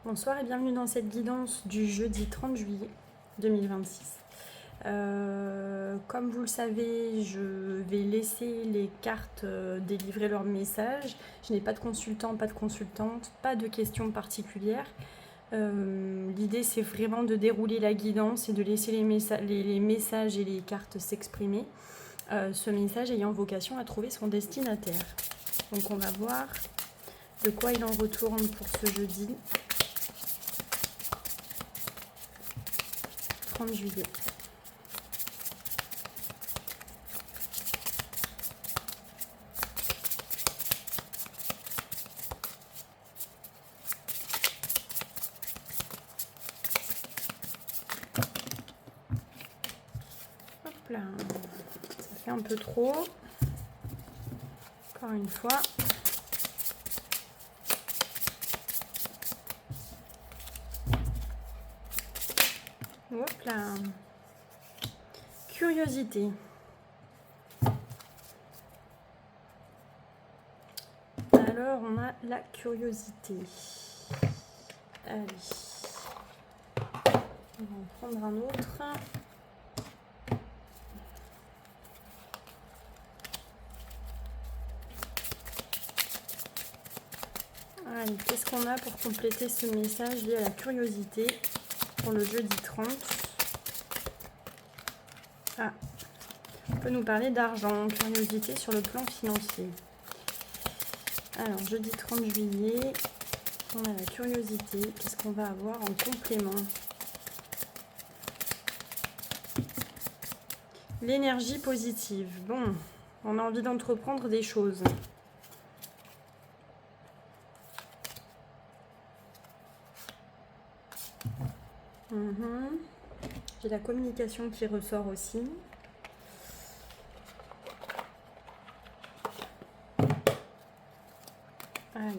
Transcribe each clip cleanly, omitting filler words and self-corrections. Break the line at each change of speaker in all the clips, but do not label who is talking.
Bonsoir et bienvenue dans cette guidance du jeudi 30 juillet 2026. Comme vous le savez, je vais laisser les cartes délivrer leur message. Je n'ai pas de consultant, pas de consultante, pas de questions particulières. L'idée, c'est vraiment de dérouler la guidance et de laisser les messages et les cartes s'exprimer. Ce message ayant vocation à trouver son destinataire. Donc on va voir de quoi il en retourne pour ce jeudi 30 juillet. Hop là, ça fait un peu trop. Encore une fois. Hop là. Curiosité. Alors, on a la curiosité. Allez. On va en prendre un autre. Allez, qu'est-ce qu'on a pour compléter ce message lié à la curiosité pour le jeudi 30? Ah, on peut nous parler d'argent, curiosité sur le plan financier. Alors, jeudi 30 juillet, on a la curiosité. Qu'est-ce qu'on va avoir en complément? L'énergie positive. Bon, on a envie d'entreprendre des choses. J'ai la communication qui ressort aussi. Allez.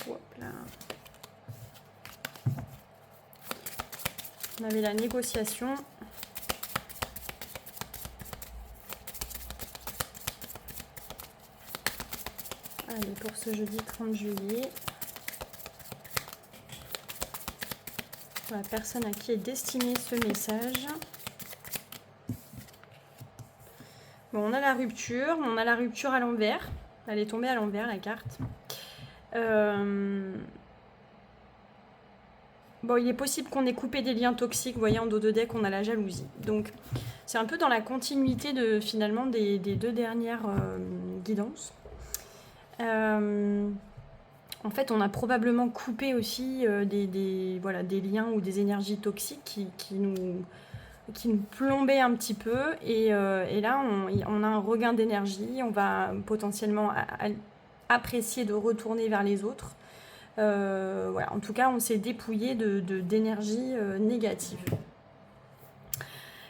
Hop là. On avait la négociation. Allez, pour ce jeudi 30 juillet. Pour la personne à qui est destiné ce message. Bon, on a la rupture à l'envers. Elle est tombée à l'envers, la carte. Bon, il est possible qu'on ait coupé des liens toxiques. Vous voyez, en dos de deck, on a la jalousie. Donc, c'est un peu dans la continuité de, finalement, des deux dernières guidances. En fait, on a probablement coupé aussi des liens ou des énergies toxiques qui nous plombaient un petit peu. Et là, on a un regain d'énergie. On va potentiellement apprécier de retourner vers les autres. Voilà. En tout cas, on s'est dépouillé d'énergie négative.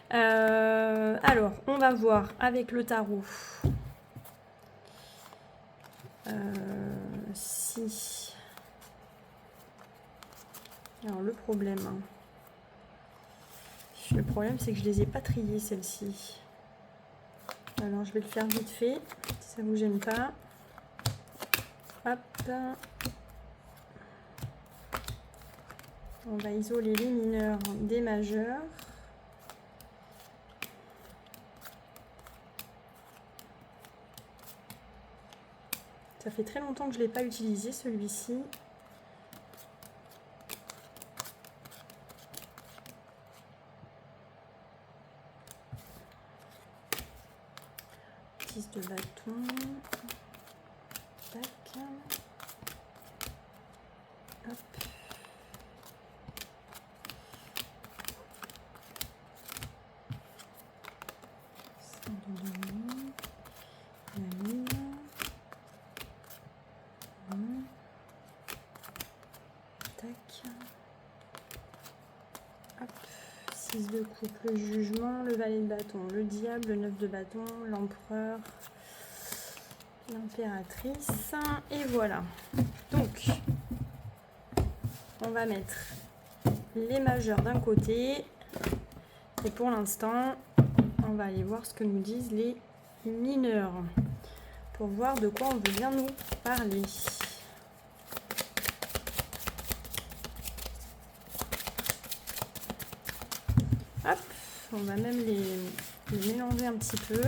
Alors, on va voir avec le tarot. Si. Alors, le problème, c'est que je les ai pas triées, celles-ci. Alors, je vais le faire vite fait, si ça vous gêne pas. Hop. On va isoler les mineurs des majeurs. Ça fait très longtemps que je ne l'ai pas utilisé, celui-ci. De bâton. Tac. Hop. Ça de demi. La mine. Tac. Hop. 6 de coupe, le jugement, le valet de bâton, le diable, le 9 de bâton, l'empereur, l'impératrice. Et voilà. Donc, on va mettre les majeurs d'un côté. Et pour l'instant, on va aller voir ce que nous disent les mineurs. pour voir de quoi on veut bien nous parler. Hop, on va même les mélanger un petit peu.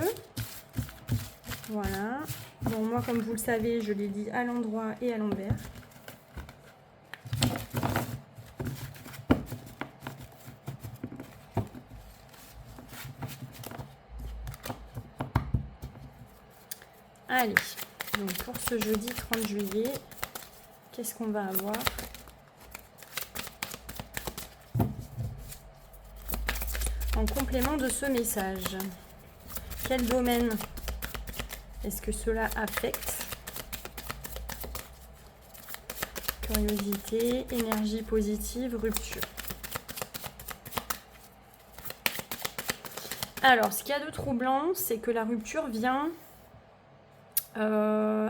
Voilà. Bon, moi, comme vous le savez, je les lis à l'endroit et à l'envers. Allez, donc pour ce jeudi 30 juillet, qu'est-ce qu'on va avoir? En complément de ce message, quel domaine est-ce que cela affecte? Curiosité, énergie positive, rupture. Alors, ce qu'il y a de troublant, c'est que la rupture vient...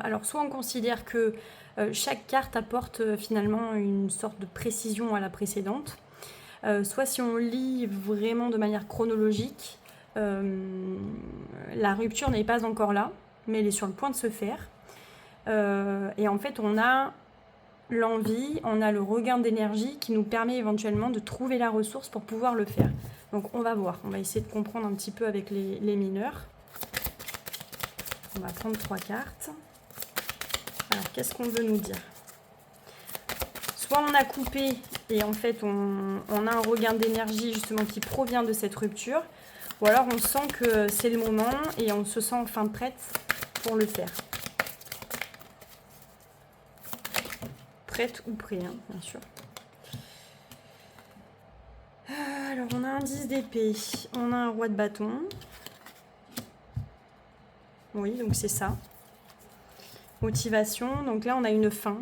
alors, soit on considère que chaque carte apporte finalement une sorte de précision à la précédente, soit si on lit vraiment de manière chronologique, la rupture n'est pas encore là, mais elle est sur le point de se faire. Et en fait, on a l'envie, on a le regain d'énergie qui nous permet éventuellement de trouver la ressource pour pouvoir le faire. Donc on va voir, on va essayer de comprendre un petit peu avec les mineurs. On va prendre 3 cartes. Alors, qu'est-ce qu'on veut nous dire? Soit on a coupé et en fait on a un regain d'énergie justement qui provient de cette rupture, ou alors on sent que c'est le moment et on se sent enfin prête pour le faire. Prête ou prêt, hein, bien sûr. Alors on a un 10 d'épée, on a un roi de bâton. Oui, donc c'est ça. Motivation, donc là on a une fin.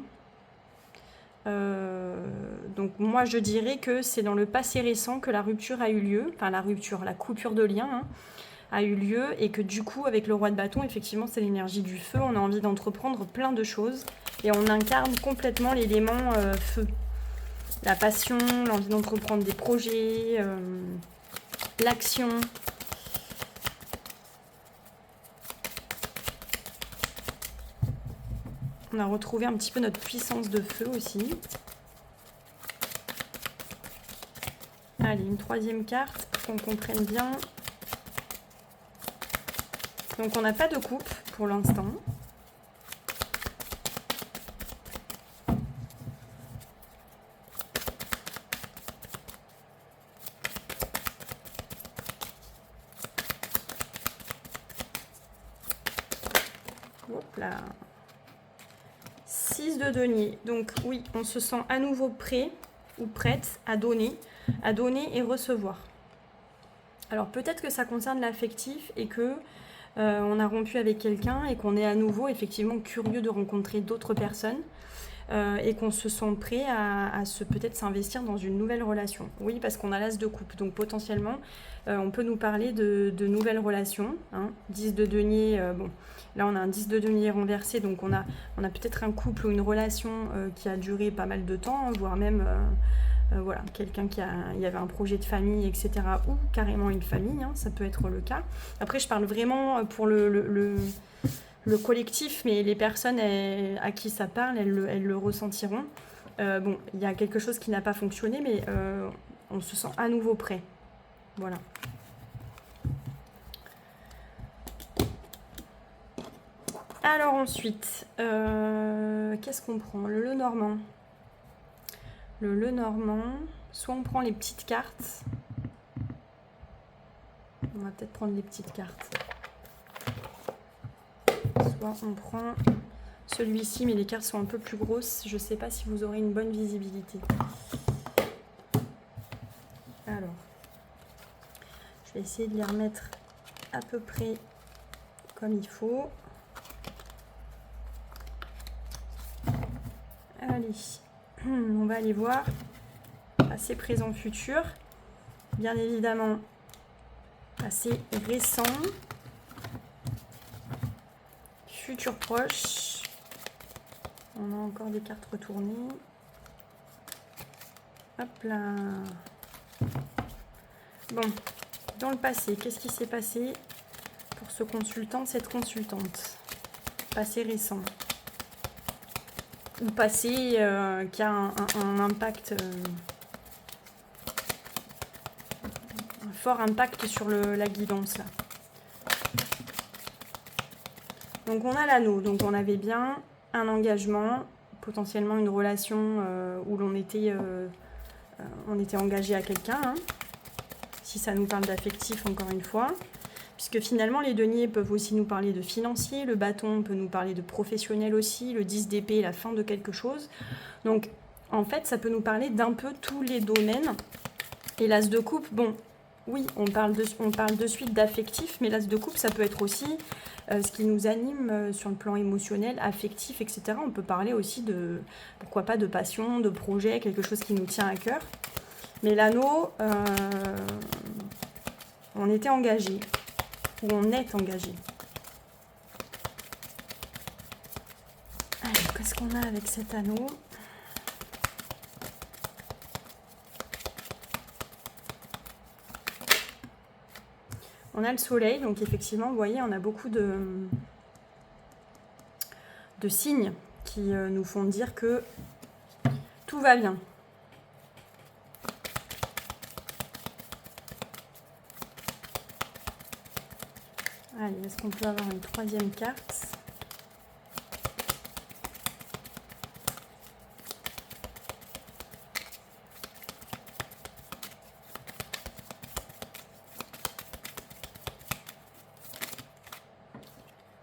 Donc moi je dirais que c'est dans le passé récent que la rupture a eu lieu, enfin la coupure de lien hein, a eu lieu, et que du coup avec le roi de bâton, effectivement c'est l'énergie du feu, on a envie d'entreprendre plein de choses et on incarne complètement l'élément feu. La passion, l'envie d'entreprendre des projets, l'action. On a retrouvé un petit peu notre puissance de feu aussi. Allez, une 3e carte pour qu'on comprenne bien. Donc on n'a pas de coupe pour l'instant. Hop là. 6 de denier. Donc oui, on se sent à nouveau prêt ou prête à donner et recevoir. Alors peut-être que ça concerne l'affectif et que on a rompu avec quelqu'un et qu'on est à nouveau effectivement curieux de rencontrer d'autres personnes et qu'on se sent prêt à peut-être s'investir dans une nouvelle relation. Oui, parce qu'on a l'as de coupe, donc potentiellement on peut nous parler de nouvelles relations. Hein. 10 de denier, bon, là on a un 10 de denier renversé, donc on a peut-être un couple ou une relation qui a duré pas mal de temps, hein, voire même voilà, quelqu'un il y avait un projet de famille, etc. ou carrément une famille, hein, ça peut être le cas. Après, je parle vraiment pour le collectif, mais les personnes à qui ça parle, elles le ressentiront. Bon, il y a quelque chose qui n'a pas fonctionné, mais on se sent à nouveau prêt. Voilà. Alors ensuite, qu'est-ce qu'on prend? Le Lenormand. Le Lenormand, soit on prend les petites cartes. On va peut-être prendre les petites cartes. Soit on prend celui-ci, mais les cartes sont un peu plus grosses. Je ne sais pas si vous aurez une bonne visibilité. Alors, je vais essayer de les remettre à peu près comme il faut. Allez, on va aller voir passé, présent, futur. Bien évidemment, passé récent. Futur proche. On a encore des cartes retournées. Hop là. Bon, dans le passé, qu'est-ce qui s'est passé pour ce consultant, cette consultante? passé récent. Ou passé qui a un impact, un fort impact sur la guidance là. Donc on a l'anneau, donc on avait bien un engagement, potentiellement une relation où on était engagé à quelqu'un, hein, si ça nous parle d'affectif encore une fois, puisque finalement les deniers peuvent aussi nous parler de financier, le bâton peut nous parler de professionnel aussi, le 10 d'épée, la fin de quelque chose. Donc en fait ça peut nous parler d'un peu tous les domaines. Et l'as de coupe, bon, oui, on parle de suite d'affectif, mais l'as de coupe ça peut être aussi ce qui nous anime sur le plan émotionnel, affectif, etc. On peut parler aussi de, pourquoi pas, de passion, de projet, quelque chose qui nous tient à cœur. Mais l'anneau, on était engagé, ou on est engagé. Allez, qu'est-ce qu'on a avec cet anneau ? On a le soleil, donc effectivement, vous voyez, on a beaucoup de signes qui nous font dire que tout va bien. Allez, est-ce qu'on peut avoir une troisième carte ?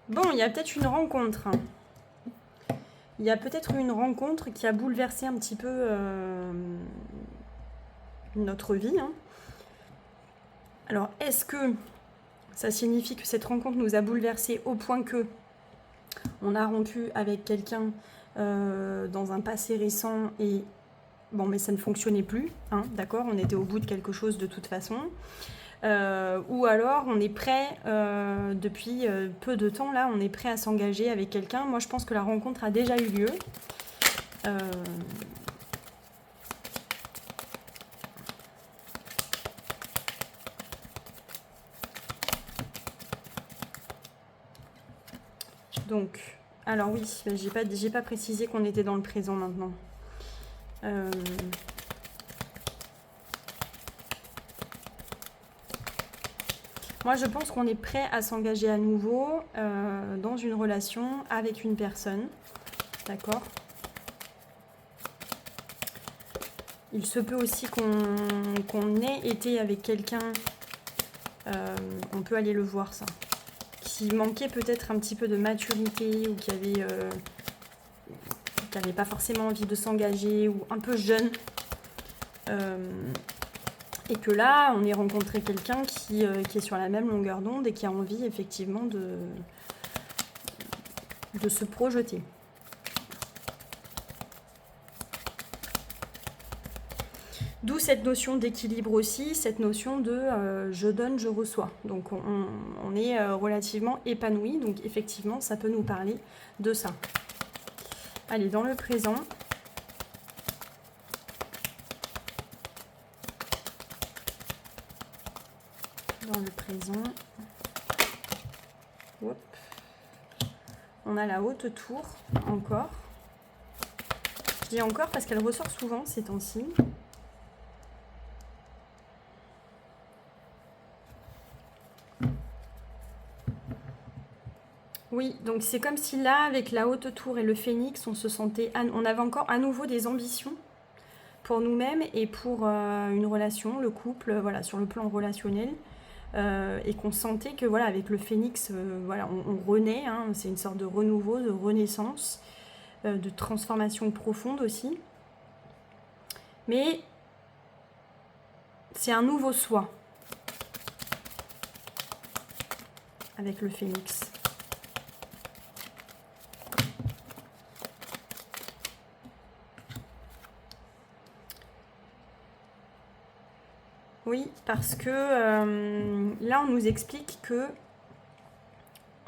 Bon, il y a peut-être une rencontre. Il y a peut-être une rencontre qui a bouleversé un petit peu notre vie. Hein. Alors, est-ce que ça signifie que cette rencontre nous a bouleversé au point que on a rompu avec quelqu'un dans un passé récent et bon, mais ça ne fonctionnait plus, hein, d'accord, on était au bout de quelque chose de toute façon. Ou alors on est prêt, depuis peu de temps là, on est prêt à s'engager avec quelqu'un. Moi je pense que la rencontre a déjà eu lieu. Donc, alors oui, j'ai pas précisé qu'on était dans le présent maintenant. Moi, je pense qu'on est prêt à s'engager à nouveau dans une relation avec une personne. D'accord ? Il se peut aussi qu'on ait été avec quelqu'un, on peut aller le voir ça, qui manquait peut-être un petit peu de maturité ou qui avait pas forcément envie de s'engager ou un peu jeune. Et que là, on ait rencontré quelqu'un qui est sur la même longueur d'onde et qui a envie effectivement de se projeter. D'où cette notion d'équilibre aussi, cette notion de je donne, je reçois. Donc on est relativement épanoui, donc effectivement ça peut nous parler de ça. Allez, dans le présent. Dans le présent. Hop. On a la haute tour, encore. Je dis encore parce qu'elle ressort souvent ces temps-ci. Oui, donc c'est comme si là, avec la haute tour et le phénix, on avait encore à nouveau des ambitions pour nous-mêmes et pour une relation, le couple, voilà, sur le plan relationnel. Et qu'on sentait que voilà, avec le phénix, voilà, on renaît, hein, c'est une sorte de renouveau, de renaissance, de transformation profonde aussi. Mais c'est un nouveau soi avec le phénix. Oui, parce que là, on nous explique que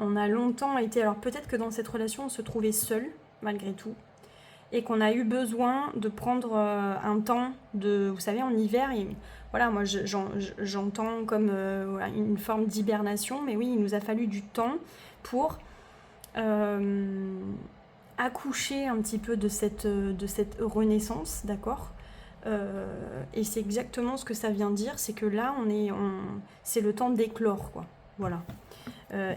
on a longtemps été... Alors peut-être que dans cette relation, on se trouvait seul, malgré tout, et qu'on a eu besoin de prendre un temps de... Vous savez, en hiver, et voilà, moi j'entends comme voilà, une forme d'hibernation, mais oui, il nous a fallu du temps pour euh, accoucher un petit peu de cette renaissance, d'accord. Et c'est exactement ce que ça vient dire, c'est que là, c'est le temps d'éclore, quoi. Voilà.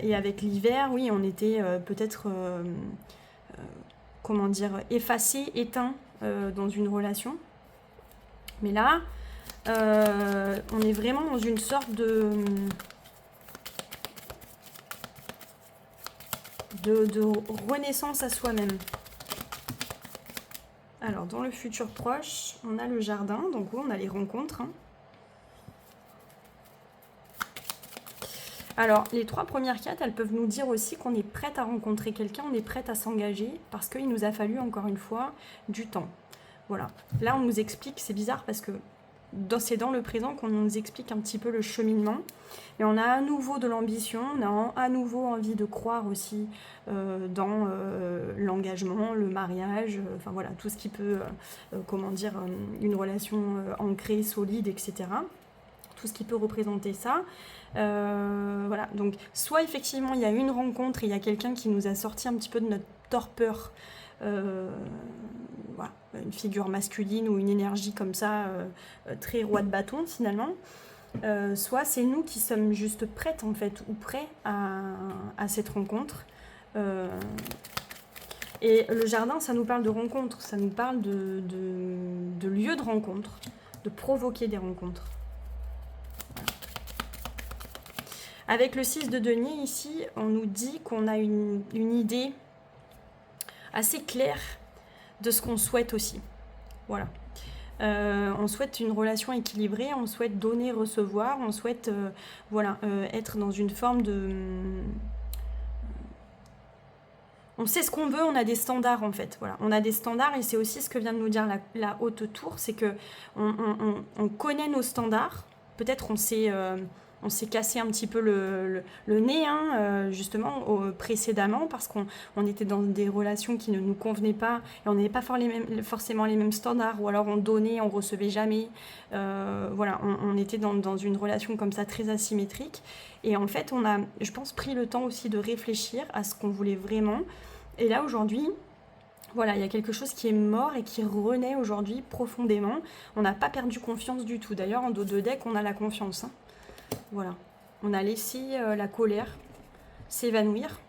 Et avec l'hiver, oui, on était peut-être, comment dire, effacé, éteint dans une relation. Mais là, on est vraiment dans une sorte de renaissance à soi-même. Alors, dans le futur proche, on a le jardin, donc oui, on a les rencontres. Hein. Alors, les 3 premières cartes, elles peuvent nous dire aussi qu'on est prête à rencontrer quelqu'un, on est prête à s'engager, parce qu'il nous a fallu, encore une fois, du temps. Voilà. Là, on nous explique, c'est bizarre, parce que c'est dans le présent qu'on nous explique un petit peu le cheminement. Et on a à nouveau de l'ambition, on a à nouveau envie de croire aussi dans l'engagement, le mariage, enfin voilà, tout ce qui peut, comment dire, une relation ancrée, solide, etc. Tout ce qui peut représenter ça. Voilà, donc soit effectivement il y a une rencontre et il y a quelqu'un qui nous a sorti un petit peu de notre torpeur, voilà, une figure masculine ou une énergie comme ça, très roi de bâton finalement. Soit c'est nous qui sommes juste prêtes en fait, ou prêts à cette rencontre. Et le jardin, ça nous parle de rencontre, ça nous parle de lieu de rencontre, de provoquer des rencontres. Avec le 6 de denier ici, on nous dit qu'on a une idée assez claire de ce qu'on souhaite aussi. Voilà. On souhaite une relation équilibrée, on souhaite donner, recevoir, on souhaite voilà, être dans une forme de... On sait ce qu'on veut, on a des standards en fait. Voilà. On a des standards et c'est aussi ce que vient de nous dire la haute tour, c'est que on connaît nos standards. Peut-être on s'est cassé un petit peu le nez, hein, justement, précédemment, parce qu'on était dans des relations qui ne nous convenaient pas, et on n'avait pas forcément les mêmes standards, ou alors on donnait, on recevait jamais. Voilà, on était dans une relation comme ça, très asymétrique. Et en fait, on a, je pense, pris le temps aussi de réfléchir à ce qu'on voulait vraiment. Et là, aujourd'hui... Voilà, il y a quelque chose qui est mort et qui renaît aujourd'hui profondément. On n'a pas perdu confiance du tout. D'ailleurs, en dos de deck, on a la confiance. Hein. Voilà. On a laissé la colère s'évanouir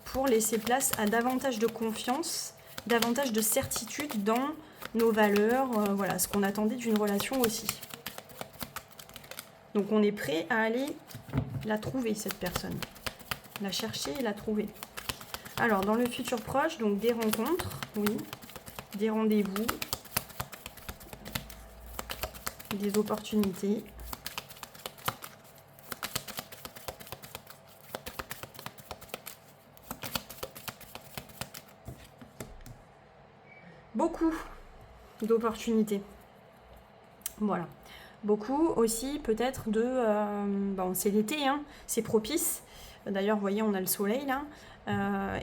pour laisser place à davantage de confiance, davantage de certitude dans nos valeurs, voilà, ce qu'on attendait d'une relation aussi. Donc on est prêt à aller la trouver, cette personne. La chercher et la trouver. Alors, dans le futur proche, donc des rencontres, oui, des rendez-vous, des opportunités. Beaucoup d'opportunités. Voilà. Beaucoup aussi peut-être bon, c'est l'été, hein, c'est propice. D'ailleurs, vous voyez, on a le soleil là.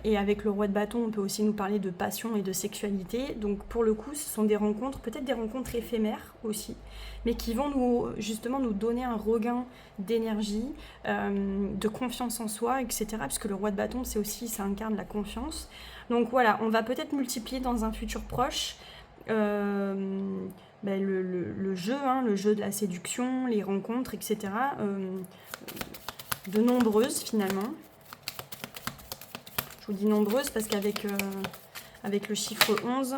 Et avec le roi de bâton, on peut aussi nous parler de passion et de sexualité. Donc pour le coup, ce sont des rencontres, peut-être des rencontres éphémères aussi, mais qui vont justement nous donner un regain d'énergie, de confiance en soi, etc. Puisque le roi de bâton, ça incarne la confiance. Donc voilà, on va peut-être multiplier dans un futur proche le jeu, hein, le jeu de la séduction, les rencontres, etc. De nombreuses finalement. Je vous dis nombreuses parce qu'avec avec le chiffre 11,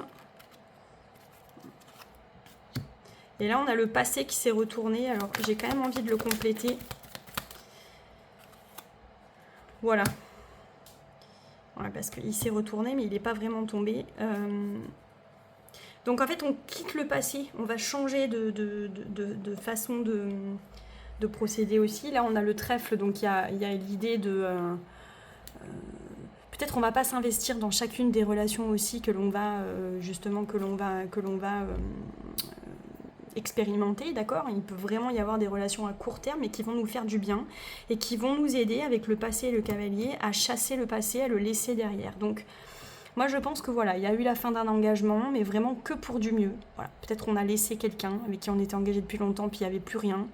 et là on a le passé qui s'est retourné, alors j'ai quand même envie de le compléter. Voilà. Voilà, parce qu'il s'est retourné mais il n'est pas vraiment tombé. Donc en fait on quitte le passé, on va changer de façon de procéder aussi. Là on a le trèfle, donc il y a l'idée de... peut-être on va pas s'investir dans chacune des relations aussi que l'on va expérimenter, d'accord. Il peut vraiment y avoir des relations à court terme mais qui vont nous faire du bien et qui vont nous aider avec le passé et le cavalier à chasser le passé, à le laisser derrière. Donc moi je pense que voilà, il y a eu la fin d'un engagement, mais vraiment que pour du mieux. Voilà. Peut-être on a laissé quelqu'un avec qui on était engagé depuis longtemps puis il n'y avait plus rien.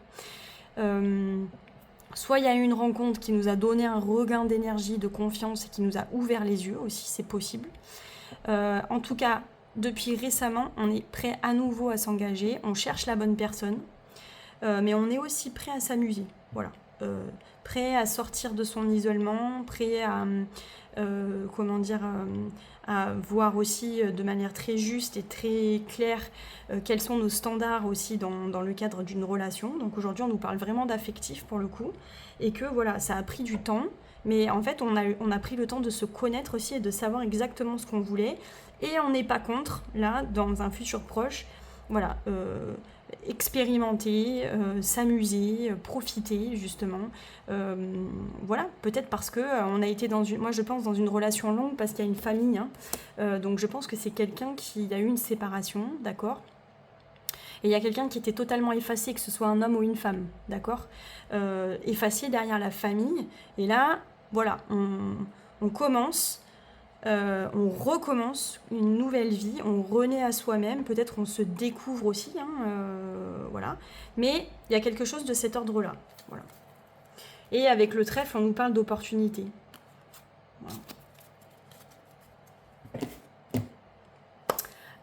Soit il y a eu une rencontre qui nous a donné un regain d'énergie, de confiance et qui nous a ouvert les yeux aussi, c'est possible. En tout cas, depuis récemment, on est prêt à nouveau à s'engager, on cherche la bonne personne, mais on est aussi prêt à s'amuser. Voilà. Prêt à sortir de son isolement, prêt à, à voir aussi de manière très juste et très claire quels sont nos standards aussi dans le cadre d'une relation. Donc aujourd'hui, on nous parle vraiment d'affectif pour le coup, et que voilà, ça a pris du temps, mais en fait, on a pris le temps de se connaître aussi et de savoir exactement ce qu'on voulait, et on n'est pas contre, là, dans un futur proche, voilà, expérimenter, s'amuser, profiter justement. Voilà, peut-être parce que on a été moi je pense dans une relation longue parce qu'il y a une famille, hein. Donc je pense que c'est quelqu'un qui a eu une séparation, d'accord. Et il y a quelqu'un qui était totalement effacé, que ce soit un homme ou une femme, d'accord, effacé derrière la famille. Et là, voilà, on commence. On recommence une nouvelle vie, on renaît à soi-même, peut-être on se découvre aussi, hein, voilà. Mais il y a quelque chose de cet ordre-là. Voilà. Et avec le trèfle, on nous parle d'opportunité.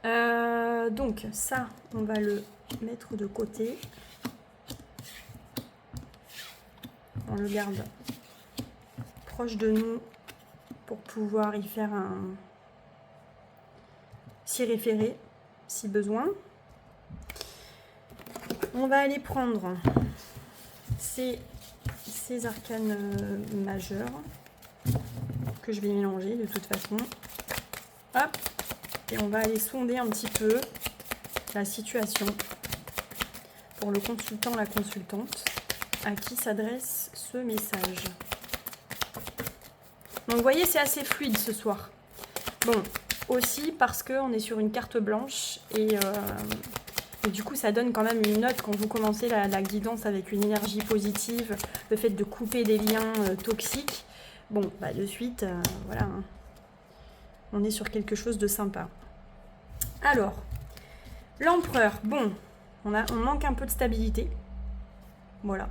Voilà. Donc ça, on va le mettre de côté. On le garde proche de nous pour pouvoir y faire s'y référer si besoin. On va aller prendre ces arcanes majeurs que je vais mélanger de toute façon. Hop, et on va aller sonder un petit peu la situation pour le consultant, la consultante, à qui s'adresse ce message. Donc vous voyez, c'est assez fluide ce soir. Bon, aussi parce qu'on est sur une carte blanche et du coup ça donne quand même une note quand vous commencez la guidance avec une énergie positive, le fait de couper des liens toxiques. Bon, bah de suite, voilà, hein. On est sur quelque chose de sympa. Alors, l'empereur, bon, on manque un peu de stabilité. Voilà.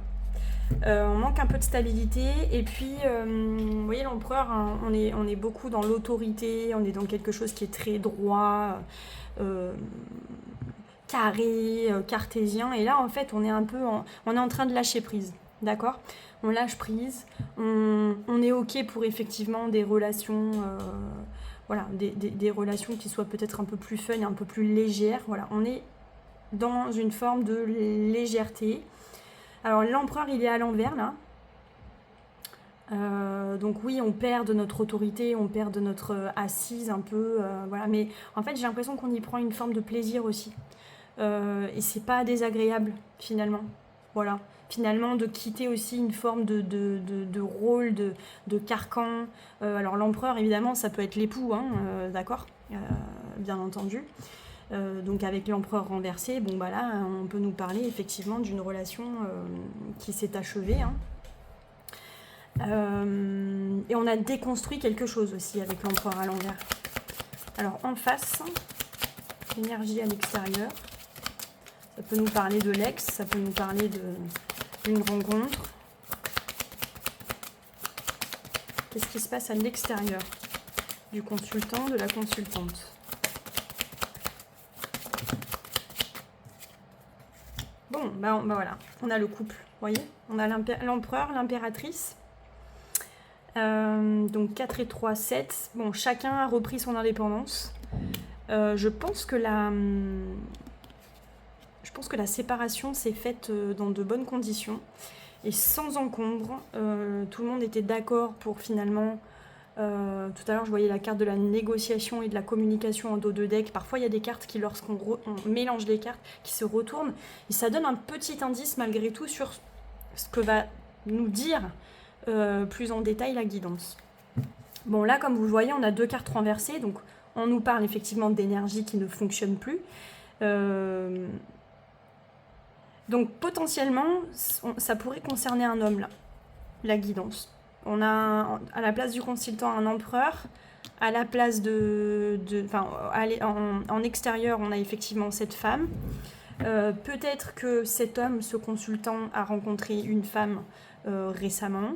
On manque un peu de stabilité et puis vous voyez l'empereur, hein, on est beaucoup dans l'autorité, on est dans quelque chose qui est très droit, carré, cartésien, et là en fait on est un peu on est en train de lâcher prise, d'accord, on lâche prise, on est ok pour effectivement des relations voilà, des relations qui soient peut-être un peu plus fun et un peu plus légères. Voilà, on est dans une forme de légèreté. Alors l'empereur il est à l'envers là, donc oui on perd de notre autorité, on perd de notre assise un peu, voilà, mais en fait j'ai l'impression qu'on y prend une forme de plaisir aussi, et c'est pas désagréable finalement, voilà, finalement de quitter aussi une forme de rôle, de carcan. Alors l'empereur évidemment ça peut être l'époux, hein, d'accord, bien entendu. Donc avec l'empereur renversé, bon bah là on peut nous parler effectivement d'une relation qui s'est achevée, hein. Et on a déconstruit quelque chose aussi avec l'empereur à l'envers. Alors en face, l'énergie à l'extérieur, ça peut nous parler de l'ex, ça peut nous parler d'une rencontre. Qu'est-ce qui se passe à l'extérieur du consultant, de la consultante? Bon, bah voilà, on a le couple, vous voyez, on a l'empereur, l'impératrice, donc 4 et 3, 7, bon, chacun a repris son indépendance. Je pense que la séparation s'est faite dans de bonnes conditions et sans encombre. Tout le monde était d'accord pour finalement... tout à l'heure, je voyais la carte de la négociation et de la communication en dos de deck. Parfois, il y a des cartes qui, lorsqu'on mélange les cartes, qui se retournent. Et ça donne un petit indice, malgré tout, sur ce que va nous dire plus en détail la guidance. Bon, là, comme vous le voyez, on a deux cartes renversées. Donc, on nous parle effectivement d'énergie qui ne fonctionne plus. Donc, potentiellement, ça pourrait concerner un homme, là, la guidance. On a à la place du consultant un empereur, à la place en extérieur, on a effectivement cette femme. Peut-être que cet homme, ce consultant, a rencontré une femme récemment.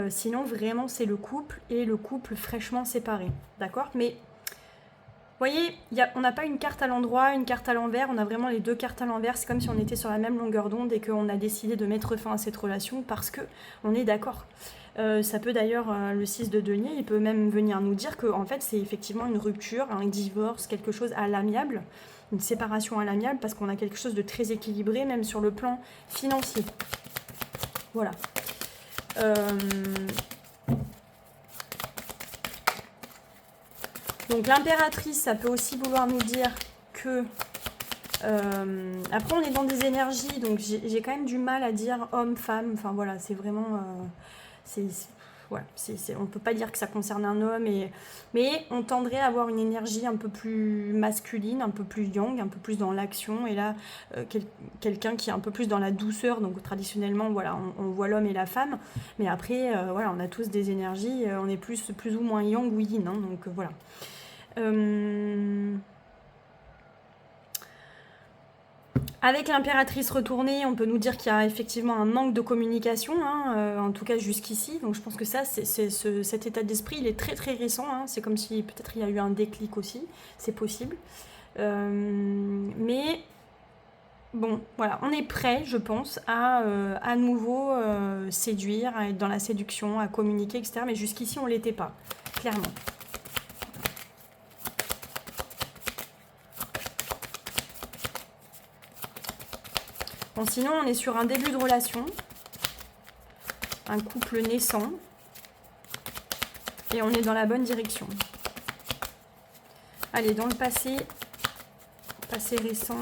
Sinon, vraiment, c'est le couple et le couple fraîchement séparé. D'accord? Mais, vous voyez, on n'a pas une carte à l'endroit, une carte à l'envers. On a vraiment les deux cartes à l'envers. C'est comme si on était sur la même longueur d'onde et qu'on a décidé de mettre fin à cette relation parce qu'on est d'accord. Ça peut d'ailleurs, le 6 de denier, il peut même venir nous dire que en fait, c'est effectivement une rupture, un divorce, quelque chose à l'amiable, une séparation à l'amiable parce qu'on a quelque chose de très équilibré, même sur le plan financier. Voilà. Donc l'impératrice, ça peut aussi vouloir nous dire que... après, on est dans des énergies, donc j'ai quand même du mal à dire homme, femme. Enfin voilà, c'est vraiment... voilà, on ne peut pas dire que ça concerne un homme, mais on tendrait à avoir une énergie un peu plus masculine, un peu plus yang, un peu plus dans l'action. Et là, quelqu'un qui est un peu plus dans la douceur. Donc traditionnellement, voilà, on voit l'homme et la femme. Mais après, voilà, on a tous des énergies. On est plus ou moins yang ou yin. Hein, donc voilà. Avec l'impératrice retournée, on peut nous dire qu'il y a effectivement un manque de communication, hein, en tout cas jusqu'ici. Donc je pense que ça, cet état d'esprit, il est très très récent. Hein. C'est comme si peut-être il y a eu un déclic aussi, c'est possible. Mais bon, voilà, on est prêt, je pense, à nouveau séduire, à être dans la séduction, à communiquer, etc. Mais jusqu'ici, on ne l'était pas, clairement. Bon, sinon, on est sur un début de relation, un couple naissant, et on est dans la bonne direction. Allez, dans le passé récent.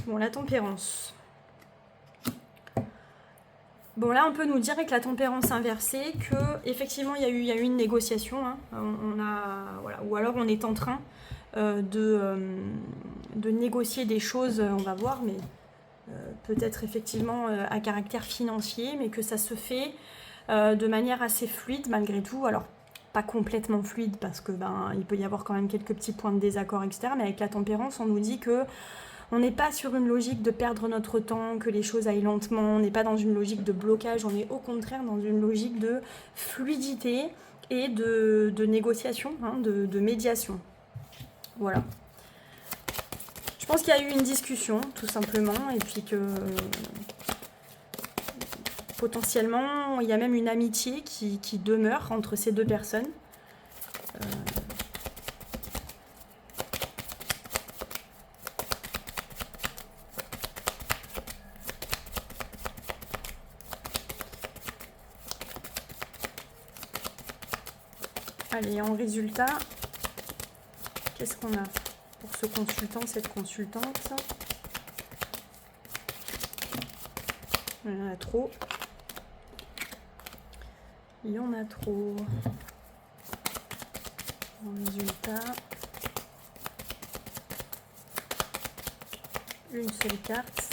Bon, la tempérance. Bon, là, on peut nous dire avec la tempérance inversée que effectivement il y a eu une négociation. Hein. Voilà, ou alors on est en train de négocier des choses, on va voir, mais peut-être effectivement à caractère financier, mais que ça se fait de manière assez fluide malgré tout. Alors, pas complètement fluide parce que il peut y avoir quand même quelques petits points de désaccord, etc. Mais avec la tempérance, on nous dit que on n'est pas sur une logique de perdre notre temps, que les choses aillent lentement, on n'est pas dans une logique de blocage, on est au contraire dans une logique de fluidité et de négociation, hein, de médiation. Voilà. Je pense qu'il y a eu une discussion, tout simplement, et puis que potentiellement, il y a même une amitié qui demeure entre ces deux personnes. Allez, en résultat, qu'est-ce qu'on a pour ce consultant, cette consultante? Il y en a trop. Il y en a trop. En résultat, une seule carte.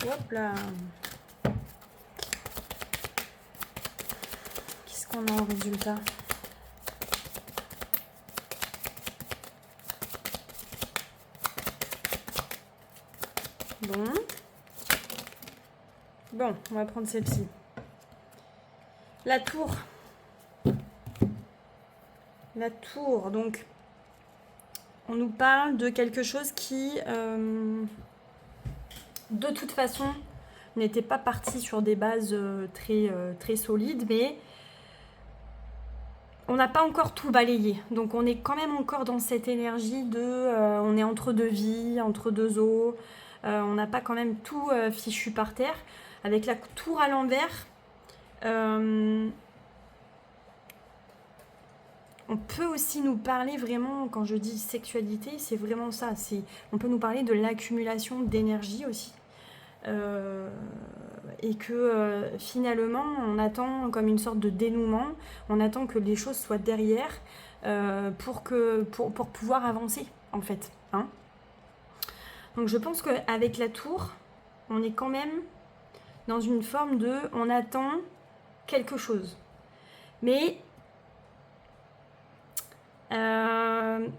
Hop là. Qu'est-ce qu'on a en résultat? Bon, on va prendre celle-ci. La tour. La tour, donc, on nous parle de quelque chose qui, de toute façon, n'était pas parti sur des bases très solides, mais on n'a pas encore tout balayé. Donc, on est quand même encore dans cette énergie de... on est entre deux vies, entre deux eaux. On n'a pas quand même tout fichu par terre. Avec la tour à l'envers, on peut aussi nous parler vraiment, quand je dis sexualité, c'est vraiment ça. On peut nous parler de l'accumulation d'énergie aussi. Et que finalement, on attend comme une sorte de dénouement. On attend que les choses soient derrière pour pouvoir avancer, en fait. Hein. Donc je pense qu'avec la tour, on est quand même dans une forme de... On attend quelque chose. Mais Il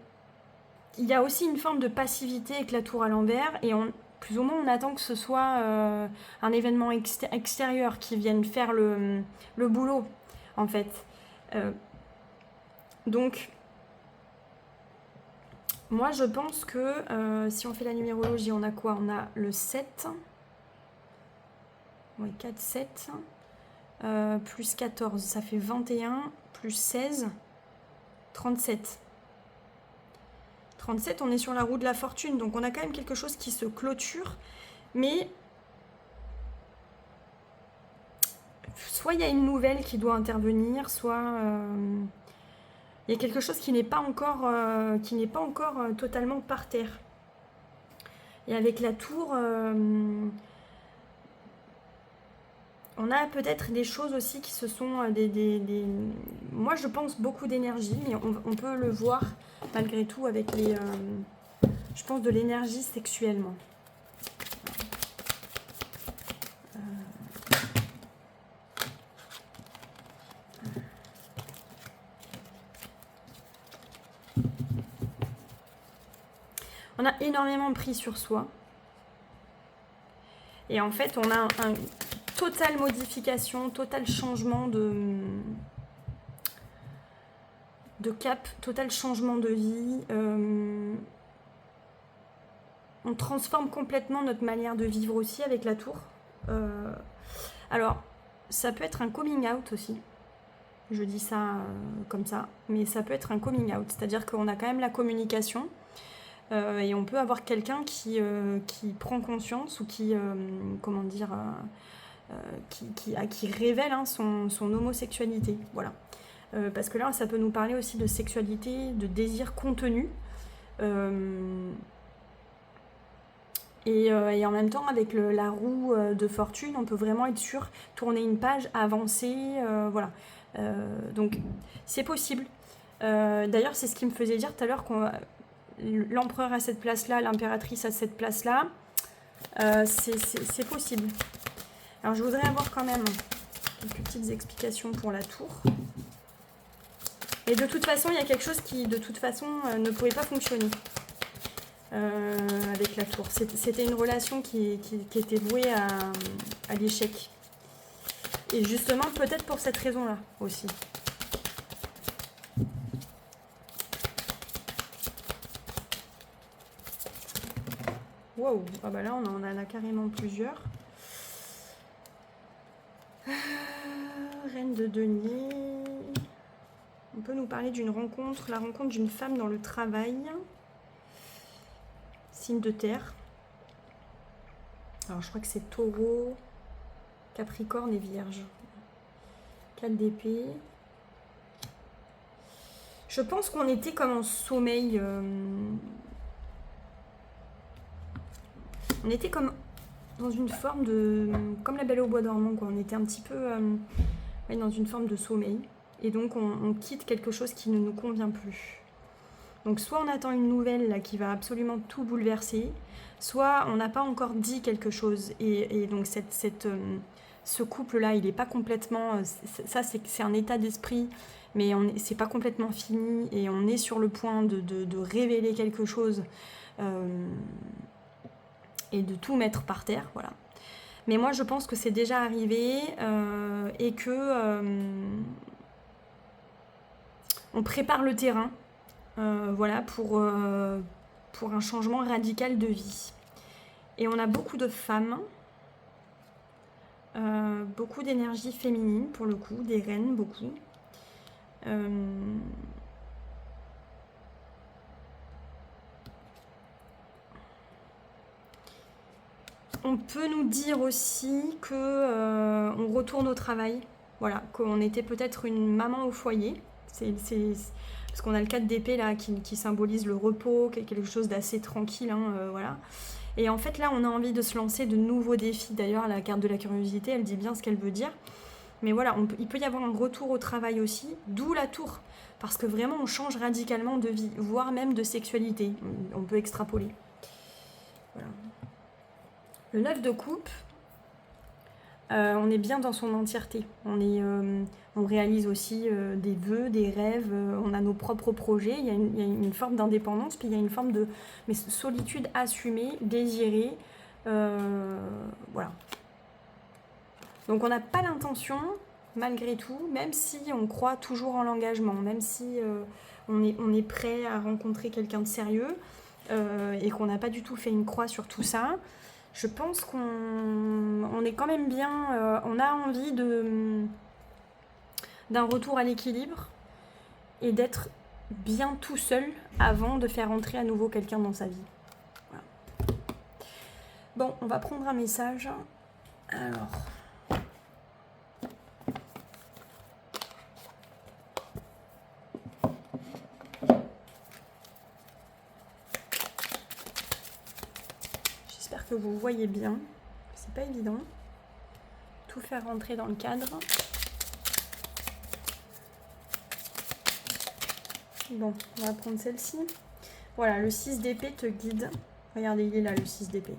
y a aussi une forme de passivité avec la tour à l'envers et plus ou moins on attend que ce soit un événement extérieur qui vienne faire le boulot en fait. Donc moi je pense que si on fait la numérologie, on a quoi? On a le 7, oui, 4, 7, plus 14, ça fait 21, plus 16, 37. 37, on est sur la roue de la fortune, donc on a quand même quelque chose qui se clôture, mais soit il y a une nouvelle qui doit intervenir, soit il y a quelque chose qui n'est pas encore, totalement par terre. Et avec la tour, on a peut-être des choses aussi qui se sont moi je pense beaucoup d'énergie, mais on peut le voir malgré tout avec je pense de l'énergie sexuellement. On a énormément pris sur soi. Et en fait, on a un totale modification, total changement de cap, total changement de vie. On transforme complètement notre manière de vivre aussi avec la tour. Alors, ça peut être un coming out aussi. Je dis ça comme ça, mais ça peut être un coming out. C'est-à-dire qu'on a quand même la communication et on peut avoir quelqu'un qui prend conscience ou qui, qui révèle son homosexualité. Voilà. Parce que là, ça peut nous parler aussi de sexualité, de désir contenu. Et en même temps, avec la roue de fortune, on peut vraiment être sûr, tourner une page, avancer, voilà. Donc, c'est possible. D'ailleurs, c'est ce qui me faisait dire tout à l'heure qu'on l'empereur à cette place-là, l'impératrice à cette place-là, c'est possible. Alors, je voudrais avoir quand même quelques petites explications pour la tour. Et de toute façon, il y a quelque chose qui, de toute façon, ne pouvait pas fonctionner. Avec la tour. C'était une relation qui était vouée à l'échec. Et justement, peut-être pour cette raison-là aussi. Wow, ah bah là on en a carrément plusieurs. Reine de denier. On peut nous parler d'une rencontre, la rencontre d'une femme dans le travail. Signe de terre. Alors je crois que c'est taureau, capricorne et vierge. 4 d'épée. Je pense qu'on était comme en sommeil. On était comme dans une forme de... Comme la Belle au bois dormant, quoi. On était un petit peu dans une forme de sommeil. Et donc on quitte quelque chose qui ne nous convient plus. Donc soit on attend une nouvelle là, qui va absolument tout bouleverser, soit on n'a pas encore dit quelque chose. Et donc ce couple-là, il n'est pas complètement... Ça, c'est un état d'esprit, mais c'est pas complètement fini. Et on est sur le point de révéler quelque chose et de tout mettre par terre. Voilà. Mais moi, je pense que c'est déjà arrivé et que on prépare le terrain. Voilà, pour un changement radical de vie. Et on a beaucoup de femmes, beaucoup d'énergie féminine pour le coup, des reines, beaucoup. On peut nous dire aussi que on retourne au travail, voilà, qu'on était peut-être une maman au foyer. Parce qu'on a le 4 d'épée là qui symbolise le repos, quelque chose d'assez tranquille, voilà. Et en fait là on a envie de se lancer de nouveaux défis. D'ailleurs la carte de la curiosité, elle dit bien ce qu'elle veut dire. Mais voilà, il peut y avoir un retour au travail aussi, d'où la tour. Parce que vraiment on change radicalement de vie, voire même de sexualité. On peut extrapoler. Voilà. Le 9 de coupe, on est bien dans son entièreté. On réalise aussi des vœux, des rêves, on a nos propres projets, il y a une forme d'indépendance, puis il y a une forme de solitude assumée, désirée. Voilà. Donc on n'a pas l'intention, malgré tout, même si on croit toujours en l'engagement, même si on est prêt à rencontrer quelqu'un de sérieux et qu'on n'a pas du tout fait une croix sur tout ça, je pense qu'on est quand même bien, on a envie d'un retour à l'équilibre et d'être bien tout seul avant de faire entrer à nouveau quelqu'un dans sa vie. Voilà. Bon, on va prendre un message. Alors... J'espère que vous voyez bien. C'est pas évident. Tout faire rentrer dans le cadre. Bon, on va prendre celle-ci. Voilà, le 6 d'épée te guide. Regardez, il est là, le 6 d'épée.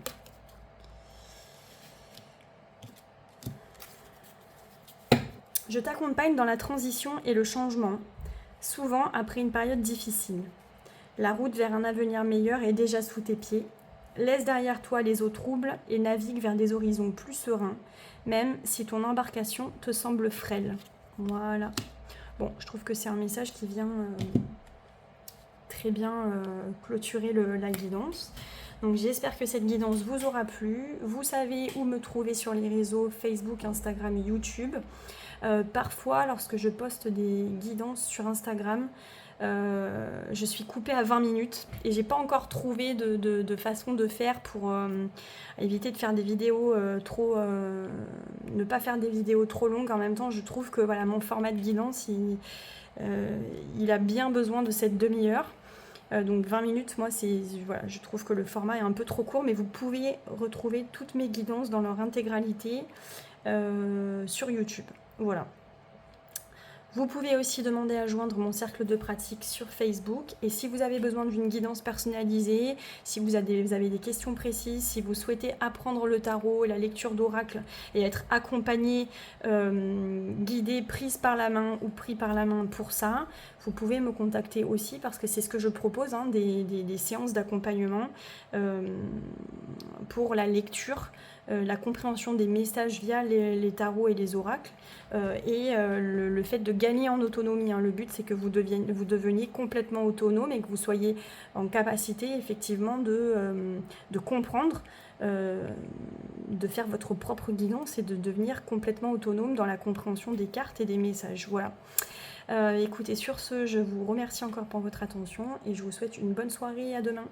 Je t'accompagne dans la transition et le changement, souvent après une période difficile. La route vers un avenir meilleur est déjà sous tes pieds. Laisse derrière toi les eaux troubles et navigue vers des horizons plus sereins, même si ton embarcation te semble frêle. Voilà. Bon, je trouve que c'est un message qui vient très bien clôturer la guidance. Donc j'espère que cette guidance vous aura plu. Vous savez où me trouver sur les réseaux Facebook, Instagram et YouTube. Parfois, lorsque je poste des guidances sur Instagram, je suis coupée à 20 minutes et j'ai pas encore trouvé de façon de faire pour éviter de faire des vidéos ne pas faire des vidéos trop longues. En même temps, je trouve que voilà, mon format de guidance il a bien besoin de cette demi-heure. Donc 20 minutes, moi, voilà, je trouve que le format est un peu trop court, mais vous pouvez retrouver toutes mes guidances dans leur intégralité sur YouTube. Voilà. Vous pouvez aussi demander à joindre mon cercle de pratique sur Facebook. Et si vous avez besoin d'une guidance personnalisée, si vous avez des questions précises, si vous souhaitez apprendre le tarot et la lecture d'oracle et être accompagné, guidé, prise par la main ou pris par la main pour ça, vous pouvez me contacter aussi parce que c'est ce que je propose, hein, des séances d'accompagnement pour la lecture, la compréhension des messages via les tarots et les oracles et le fait de gagner en autonomie. Hein. Le but, c'est que vous deveniez complètement autonome et que vous soyez en capacité effectivement de comprendre, de faire votre propre guidance et de devenir complètement autonome dans la compréhension des cartes et des messages. Voilà. Écoutez, sur ce, je vous remercie encore pour votre attention et je vous souhaite une bonne soirée et à demain.